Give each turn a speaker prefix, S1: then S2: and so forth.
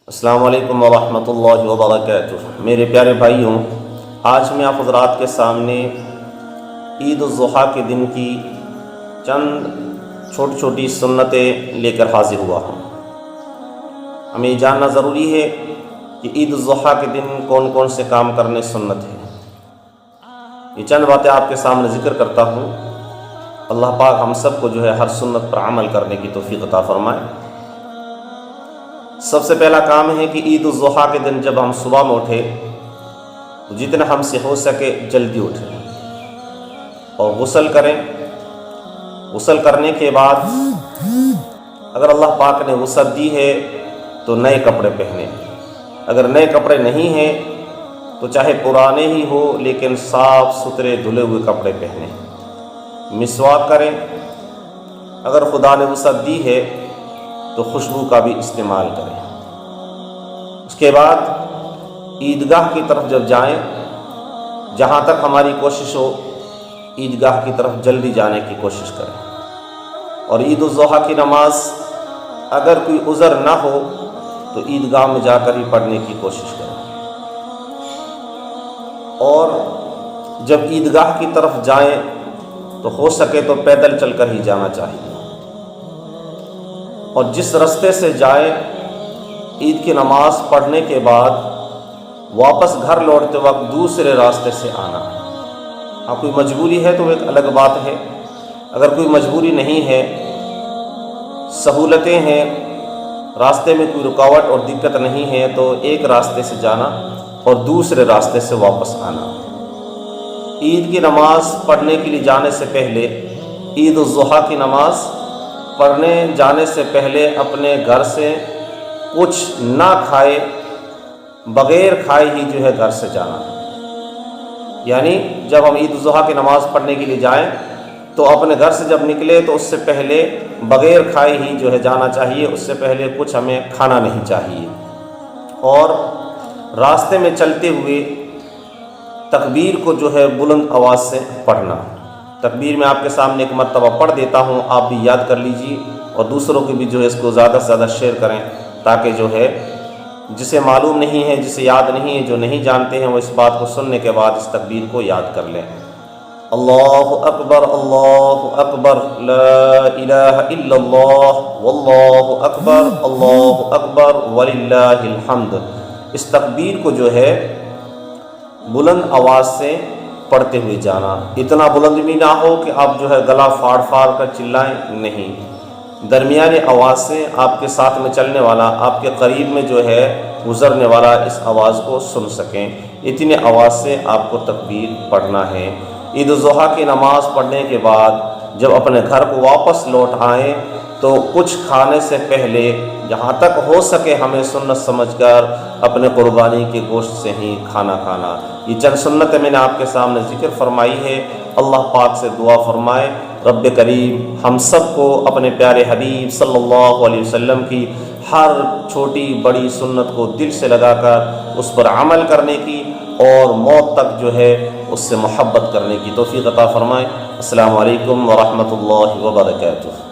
S1: السلام علیکم ورحمۃ اللہ وبرکاتہ۔ میرے پیارے بھائیوں، آج میں آپ حضرات کے سامنے عید الاضحیٰ کے دن کی چند چھوٹی چھوٹی سنتیں لے کر حاضر ہوا ہوں۔ ہمیں یہ جاننا ضروری ہے کہ عید الاضحیٰ کے دن کون کون سے کام کرنے سنت ہے۔ یہ چند باتیں آپ کے سامنے ذکر کرتا ہوں۔ اللہ پاک ہم سب کو ہر سنت پر عمل کرنے کی توفیق عطا فرمائے۔ سب سے پہلا کام ہے کہ عید الاضحیٰ کے دن جب ہم صبح میں اٹھے تو جتنا ہم سے ہو سکے جلدی اٹھیں اور غسل کریں۔ غسل کرنے کے بعد اگر اللہ پاک نے وسعت دی ہے تو نئے کپڑے پہنیں۔ اگر نئے کپڑے نہیں ہیں تو چاہے پرانے ہی ہو لیکن صاف ستھرے دھلے ہوئے کپڑے پہنیں۔ مسواک کریں۔ اگر خدا نے وسعت دی ہے تو خوشبو کا بھی استعمال کریں۔ اس کے بعد عیدگاہ کی طرف جب جائیں، جہاں تک ہماری کوشش ہو عیدگاہ کی طرف جلدی جانے کی کوشش کریں۔ اور عید الاضحیٰ کی نماز اگر کوئی عذر نہ ہو تو عیدگاہ میں جا کر ہی پڑھنے کی کوشش کریں۔ اور جب عیدگاہ کی طرف جائیں تو ہو سکے تو پیدل چل کر ہی جانا چاہیے، اور جس راستے سے جائیں عید کی نماز پڑھنے کے بعد واپس گھر لوٹتے وقت دوسرے راستے سے آنا ہے۔ ہاں کوئی مجبوری ہے تو ایک الگ بات ہے۔ اگر کوئی مجبوری نہیں ہے، سہولتیں ہیں، راستے میں کوئی رکاوٹ اور دقت نہیں ہے تو ایک راستے سے جانا اور دوسرے راستے سے واپس آنا۔ عید کی نماز پڑھنے کے لیے جانے سے پہلے، عید الاضحیٰ کی نماز پڑھنے جانے سے پہلے اپنے گھر سے کچھ نہ کھائے، بغیر کھائے ہی گھر سے جانا۔ یعنی جب ہم عید الاضحیٰ کی نماز پڑھنے کے لیے جائیں تو اپنے گھر سے جب نکلے تو اس سے پہلے بغیر کھائے ہی جانا چاہیے۔ اس سے پہلے کچھ ہمیں کھانا نہیں چاہیے۔ اور راستے میں چلتے ہوئے تکبیر کو بلند آواز سے پڑھنا۔ تکبیر میں آپ کے سامنے ایک مرتبہ پڑھ دیتا ہوں، آپ بھی یاد کر لیجیے اور دوسروں کو بھی اس کو زیادہ سے زیادہ شیئر کریں، تاکہ جسے معلوم نہیں ہے، جسے یاد نہیں ہے، جو نہیں جانتے ہیں، وہ اس بات کو سننے کے بعد اس تکبیر کو یاد کر لیں۔ اللہ اکبر لا الہ الا اللہ واللہ اکبر وللہ الحمد۔ اس تکبیر کو بلند آواز سے پڑھتے ہوئے جانا۔ اتنا بلند بھی نہ ہو کہ آپ گلا پھاڑ پھاڑ کر چلائیں، نہیں، درمیانی آواز سے آپ کے ساتھ میں چلنے والا، آپ کے قریب میں گزرنے والا اس آواز کو سن سکیں۔ اتنی آواز سے آپ کو تکبیر پڑھنا ہے۔ عید الاضحیٰ کی نماز پڑھنے کے بعد جب اپنے گھر کو واپس لوٹ آئیں تو کچھ کھانے سے پہلے جہاں تک ہو سکے ہمیں سنت سمجھ کر اپنے قربانی کے گوشت سے ہی کھانا کھانا۔ یہ چند سنتیں میں نے آپ کے سامنے ذکر فرمائی ہے۔ اللہ پاک سے دعا فرمائے رب کریم ہم سب کو اپنے پیارے حبیب صلی اللہ علیہ وسلم کی ہر چھوٹی بڑی سنت کو دل سے لگا کر اس پر عمل کرنے کی اور موت تک اس سے محبت کرنے کی توفیق عطا فرمائے۔ السلام علیکم ورحمۃ اللہ وبرکاتہ۔